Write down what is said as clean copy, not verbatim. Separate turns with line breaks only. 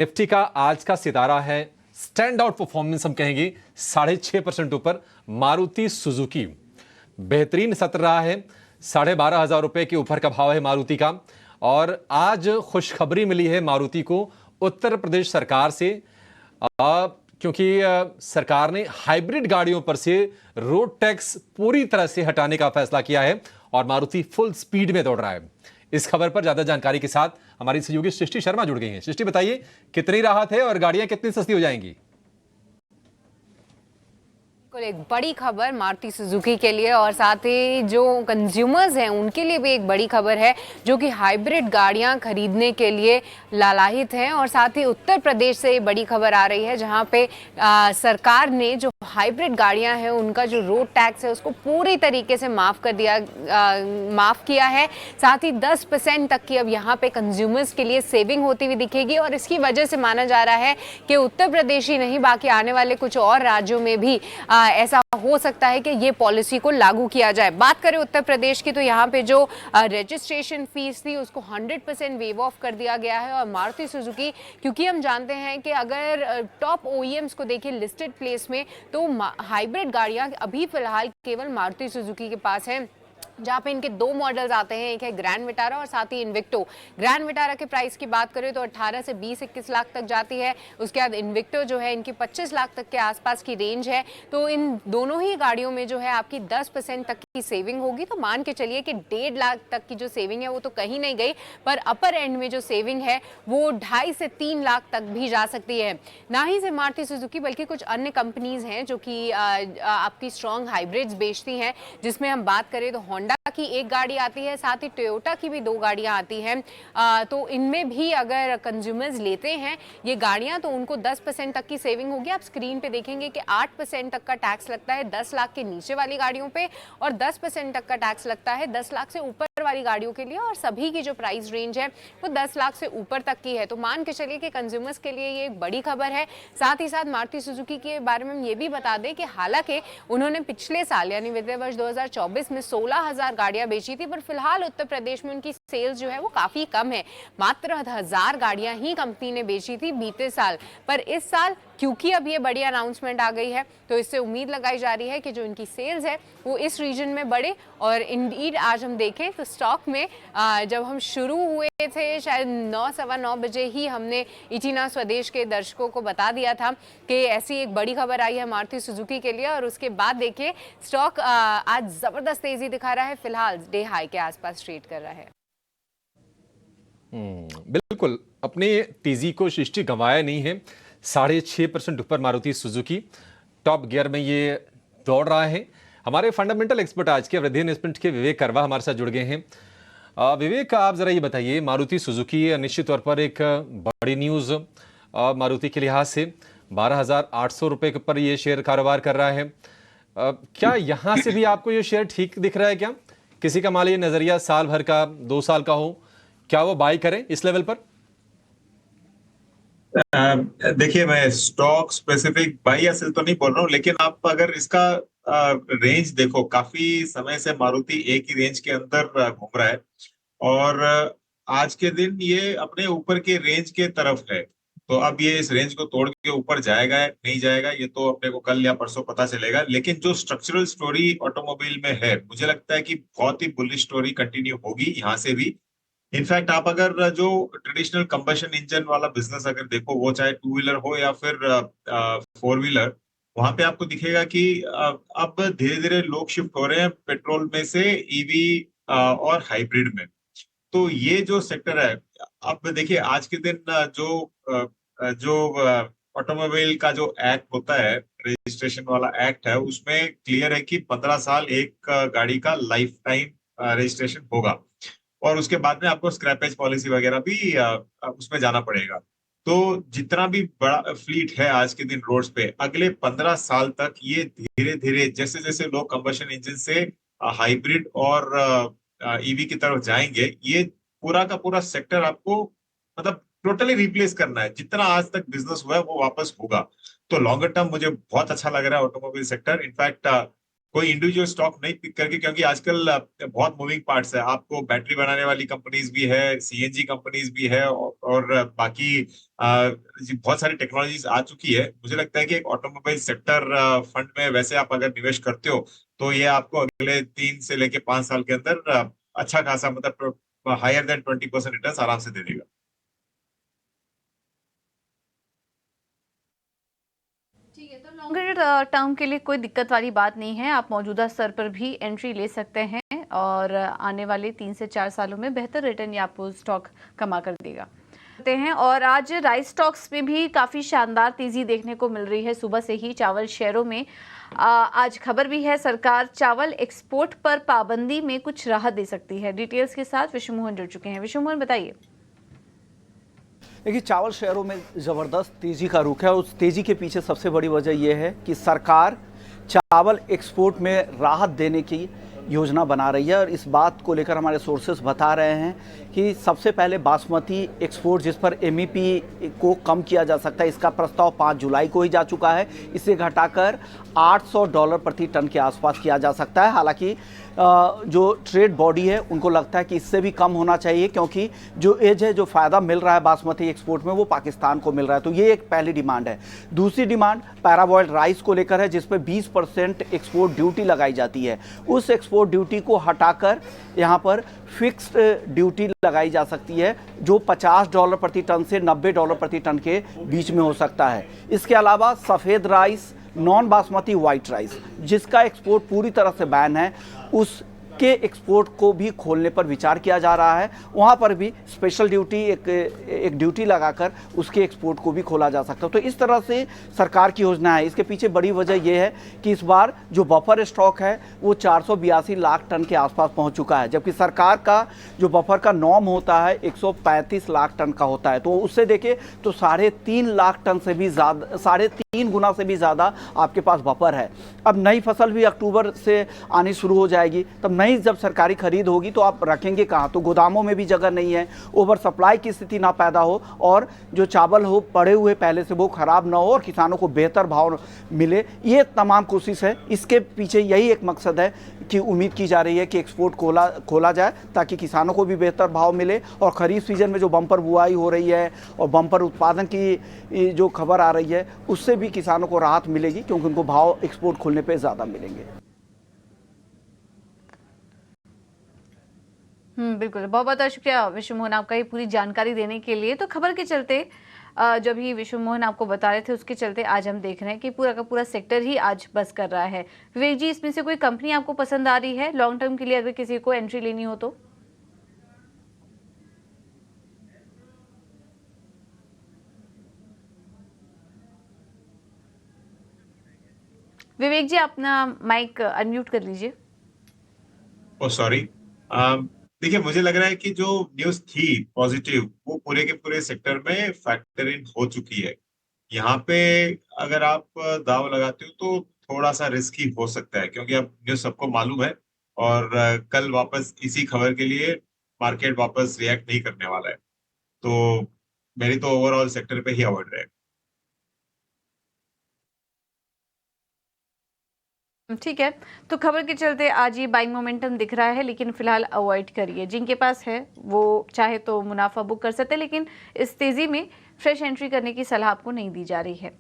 Nifty का आज का सितारा है स्टैंड आउट परफॉर्मेंस हम कहेंगे 6.5% ऊपर मारुति सुजुकी। बेहतरीन सत्र रहा है। 12,500 रुपए के ऊपर का भाव है मारुति का। और आज खुशखबरी मिली है मारुति को उत्तर प्रदेश सरकार से, क्योंकि सरकार ने हाइब्रिड गाड़ियों पर से रोड टैक्स पूरी तरह से हटाने का फैसला किया है और मारुति फुल स्पीड में दौड़ रहा है। इस खबर पर ज्यादा जानकारी के साथ हमारी सहयोगी सृष्टि शर्मा जुड़ गई हैं। सृष्टि, बताइए कितनी राहत है और गाड़ियां कितनी सस्ती हो जाएंगी?
एक बड़ी खबर मारुति सुजुकी के लिए और साथ ही जो कंज्यूमर्स हैं उनके लिए भी एक बड़ी खबर है, जो कि हाइब्रिड गाड़ियां खरीदने के लिए लालायित हैं। और साथ ही उत्तर प्रदेश से बड़ी खबर आ रही है, जहां पे सरकार ने जो हाइब्रिड गाड़ियां हैं उनका जो रोड टैक्स है उसको पूरी तरीके से माफ़ किया है। साथ ही 10% तक की अब यहाँ पे कंज्यूमर्स के लिए सेविंग होती हुई दिखेगी। और इसकी वजह से माना जा रहा है कि उत्तर प्रदेश ही नहीं, बाकी आने वाले कुछ और राज्यों में भी ऐसा हो सकता है कि ये पॉलिसी को लागू किया जाए। बात करें उत्तर प्रदेश की, तो यहाँ पे जो रजिस्ट्रेशन फीस थी उसको 100% वेव ऑफ कर दिया गया है। और मारुति सुजुकी, क्योंकि हम जानते हैं कि अगर टॉप ओईएम्स को देखिए लिस्टेड प्लेस में, तो हाइब्रिड गाड़ियाँ अभी फिलहाल केवल मारुति सुजुकी के पास हैं, जहाँ पे इनके दो मॉडल्स आते हैं, एक है ग्रैंड विटारा और साथ ही इन्विक्टो। ग्रैंड विटारा के प्राइस की बात करें तो 18 से 20-21 लाख तक जाती है। उसके बाद इन्विक्टो जो है इनकी 25 लाख तक के आसपास की रेंज है। तो इन दोनों ही गाड़ियों में जो है आपकी 10% तक की सेविंग होगी। तो मान के चलिए कि 1.5 लाख तक की जो सेविंग है वो तो कहीं नहीं गई, पर अपर एंड में जो सेविंग है वो 2.5 से 3 लाख तक भी जा सकती है। ना ही से मारुति सुजुकी बल्कि कुछ अन्य कंपनीज हैं जो कि आपकी स्ट्रॉन्ग हाइब्रिड्स बेचती हैं, जिसमें हम बात करें तो होंडा की एक गाड़ी आती है, साथ ही टोयोटा की भी 2 गाड़ियां आती हैं। तो इनमें भी अगर कंज्यूमर्स लेते हैं ये गाड़ियां तो उनको 10% तक की सेविंग होगी। आप स्क्रीन पे देखेंगे कि 8% तक का टैक्स लगता है 10 लाख के नीचे वाली गाड़ियों पे, और 10% तक का टैक्स लगता है 10 लाख से ऊपर वाली गाड़ियों के लिए। और सभी की जो प्राइस रेंज है वो 10 लाख से ऊपर तक की है। तो मान के चलिए कि कंज्यूमर्स के लिए ये एक बड़ी खबर है। साथ ही साथ मारुति सुजुकी के बारे में हम ये भी बता दें कि हालांकि उन्होंने पिछले साल यानी वित्तीय वर्ष 2024 में 16,000 गाड़ियां बेची थी, पर फिलहाल उत्तर प्रदेश में उनकी सेल्स जो है वो काफी कम है। मात्र 1,000 गाड़ियां ही कंपनी ने बेची थी बीते साल। पर इस साल क्योंकि अब ये बड़ी अनाउंसमेंट आ गई है, तो इससे उम्मीद लगाई जा रही है कि जो इनकी सेल्स है वो इस रीजन में बढ़े। और इंडीड आज हम देखें तो स्टॉक में जब हम शुरू हुए थे शायद 9, सवा 9 बजे ही हमने इटीना स्वदेश के दर्शकों को बता दिया था कि ऐसी एक बड़ी खबर आई है मारुति सुजुकी के लिए। और उसके बाद देखिए स्टॉक आज जबरदस्त तेजी दिखा रहा है, फिलहाल डे हाई के आसपास ट्रेड कर रहा है।
बिल्कुल, अपने तेजी को सृष्टि गंवाया नहीं है। 6.5% ऊपर मारुति सुजुकी टॉप गियर में ये दौड़ रहा है। हमारे फंडामेंटल एक्सपर्ट आज के वृद्धि इन्वेस्टमेंट के विवेक करवा हमारे साथ जुड़ गए हैं। विवेक, आप जरा ये बताइए, मारुति सुजुकी निश्चित तौर पर एक बड़ी न्यूज़ मारुति के लिहाज से 12,800 रुपए के ऊपर ये शेयर कारोबार कर रहा है। क्या यहां से भी आपको ये शेयर ठीक दिख रहा है? क्या किसी का मान लीजिए नजरिया साल भर का, 2 साल का हो, क्या वो बाई करें इस लेवल पर?
देखिए, मैं स्टॉक स्पेसिफिक बाई या सेल तो नहीं बोल रहा हूँ, लेकिन आप अगर इसका रेंज देखो, काफी समय से मारुति एक ही रेंज के अंदर घूम रहा है और आज के दिन ये अपने ऊपर के रेंज के तरफ है। तो अब ये इस रेंज को तोड़ के ऊपर जाएगा नहीं जाएगा ये तो अपने को कल या परसों पता चलेगा। लेकिन जो स्ट्रक्चरल स्टोरी ऑटोमोबाइल में है, मुझे लगता है कि बहुत ही बुलिश स्टोरी कंटिन्यू होगी यहाँ से भी। इनफैक्ट आप अगर जो ट्रेडिशनल कंबशन इंजन वाला बिजनेस अगर देखो, वो चाहे 2 व्हीलर हो या फिर 4 व्हीलर, वहां पे आपको दिखेगा कि अब धीरे धीरे लोग शिफ्ट हो रहे हैं पेट्रोल में से ईवी और हाइब्रिड में। तो ये जो सेक्टर है, अब देखिए आज के दिन जो ऑटोमोबाइल का जो एक्ट होता है, रजिस्ट्रेशन वाला एक्ट है, उसमें क्लियर है कि 15 साल एक गाड़ी का लाइफ टाइम रजिस्ट्रेशन होगा और उसके बाद में आपको स्क्रैपेज पॉलिसी वगैरह भी उसमें जाना पड़ेगा। तो जितना भी बड़ा फ्लीट है आज के दिन रोड्स पे, अगले 15 साल तक ये धीरे धीरे जैसे जैसे लोग कंबशन इंजन से हाइब्रिड और ईवी की तरफ जाएंगे, ये पूरा का पूरा सेक्टर आपको मतलब टोटली रिप्लेस करना है। जितना आज तक बिजनेस हुआ है वो वापस होगा। तो लॉन्गर टर्म मुझे बहुत अच्छा लग रहा है ऑटोमोबाइल सेक्टर। इनफैक्ट कोई इंडिविजुअल स्टॉक नहीं पिक करके, क्योंकि आजकल बहुत मूविंग पार्ट्स है। आपको बैटरी बनाने वाली कंपनीज भी है, सीएनजी कंपनीज भी है, और बाकी बहुत सारी टेक्नोलॉजीज आ चुकी है। मुझे लगता है कि एक ऑटोमोबाइल सेक्टर फंड में वैसे आप अगर निवेश करते हो तो ये आपको अगले 3 से लेके 5 साल के अंदर अच्छा खासा, मतलब हायर देन 20% रिटर्न आराम से दे देगा।
ठीक है, तो लॉन्गर टर्म के लिए कोई दिक्कत वाली बात नहीं है। आप मौजूदा स्तर पर भी एंट्री ले सकते हैं और आने वाले 3 से 4 सालों में बेहतर रिटर्न ये आपको स्टॉक कमा कर देगा हैं। और आज राइस स्टॉक्स में भी काफ़ी शानदार तेज़ी देखने को मिल रही है। सुबह से ही चावल शेयरों में आज खबर भी है, सरकार चावल एक्सपोर्ट पर पाबंदी में कुछ राहत दे सकती है। डिटेल्स के साथ विश्व मोहन जुड़ चुके हैं। विश्व मोहन, बताइए।
देखिए, चावल शेयरों में ज़बरदस्त तेज़ी का रुख है। उस तेज़ी के पीछे सबसे बड़ी वजह यह है कि सरकार चावल एक्सपोर्ट में राहत देने की योजना बना रही है, और इस बात को लेकर हमारे सोर्सेस बता रहे हैं कि सबसे पहले बासमती एक्सपोर्ट, जिस पर एमईपी को कम किया जा सकता है, इसका प्रस्ताव 5 जुलाई को ही जा चुका है। इसे घटाकर $800 प्रति टन के आसपास किया जा सकता है। हालांकि जो ट्रेड बॉडी है उनको लगता है कि इससे भी कम होना चाहिए, क्योंकि जो एज है, जो फ़ायदा मिल रहा है बासमती एक्सपोर्ट में, वो पाकिस्तान को मिल रहा है। तो ये एक पहली डिमांड है। दूसरी डिमांड पैराबॉइल्ड राइस को लेकर है, जिस पर 20% एक्सपोर्ट ड्यूटी लगाई जाती है। उस एक्सपोर्ट ड्यूटी को हटाकर यहाँ पर फिक्स्ड ड्यूटी लगाई जा सकती है, जो $50 प्रति टन से $90 प्रति टन के बीच में हो सकता है। इसके अलावा सफ़ेद rice, non basmati white rice, जिसका एक्सपोर्ट पूरी तरह से बैन है, उसके एक्सपोर्ट को भी खोलने पर विचार किया जा रहा है। वहाँ पर भी स्पेशल ड्यूटी, एक ड्यूटी लगाकर उसके एक्सपोर्ट को भी खोला जा सकता है। तो इस तरह से सरकार की योजना है। इसके पीछे बड़ी वजह यह है कि इस बार जो बफर स्टॉक है वो 482 लाख टन के आसपास पहुँच चुका है, जबकि सरकार का जो बफर का नॉर्म होता है 135 लाख टन का होता है। तो उससे देखें तो 3.5 लाख टन से भी ज़्यादा, 3.5 गुना से भी ज़्यादा आपके पास बफर है। अब नई फसल भी अक्टूबर से आनी शुरू हो जाएगी, तब नई जब सरकारी खरीद होगी तो आप रखेंगे कहाँ? तो गोदामों में भी जगह नहीं है, ओवर सप्लाई की स्थिति ना पैदा हो, और जो चावल हो पड़े हुए पहले से वो खराब ना हो और किसानों को बेहतर भाव मिले। ये तमाम कोशिश है। इसके पीछे यही एक मकसद है कि उम्मीद की जा रही है कि एक्सपोर्ट खोला जाए, ताकि किसानों को भी बेहतर भाव मिले, और खरीफ सीजन में जो बम्पर बुआई हो रही है और बम्पर उत्पादन की जो खबर आ रही है, उससे भी किसानों को राहत मिलेगी, क्योंकि उनको भाव एक्सपोर्ट खोलने पे ज़्यादा मिलेंगे।
बिल्कुल, बहुत बहुत शुक्रिया विश्व मोहन आपका ये पूरी जानकारी देने के लिए। तो खबर के चलते, जब ही विश्व मोहन आपको बता रहे थे, उसके चलते आज हम देख रहे हैं कि पूरा का पूरा सेक्टर ही आज बस कर रहा है। विवेक जी, इसमें से कोई कंपनी आपको पसंद आ रही है लॉन्ग टर्म के लिए, अगर किसी को एंट्री लेनी हो तो? विवेक जी, अपना माइक अनम्यूट कर लीजिए।
ओ सॉरी। देखिए, मुझे लग रहा है कि जो न्यूज़ थी पॉजिटिव, वो पूरे के पूरे सेक्टर में फैक्टर इन हो चुकी है। यहाँ पे अगर आप दाव लगाते हो तो थोड़ा सा रिस्की हो सकता है, क्योंकि अब न्यूज़ सबको मालूम है, और कल वापस इसी खबर के लिए मार्केट वापस रिएक्ट नहीं करने वाला है। तो मेरी तो ओवरऑल सेक्टर पे ही अवॉइड रहेगा।
ठीक है, तो खबर के चलते आज ये बाइंग मोमेंटम दिख रहा है, लेकिन फिलहाल अवॉइड करिए। जिनके पास है वो चाहे तो मुनाफा बुक कर सकते हैं, लेकिन इस तेजी में फ्रेश एंट्री करने की सलाह आपको नहीं दी जा रही है।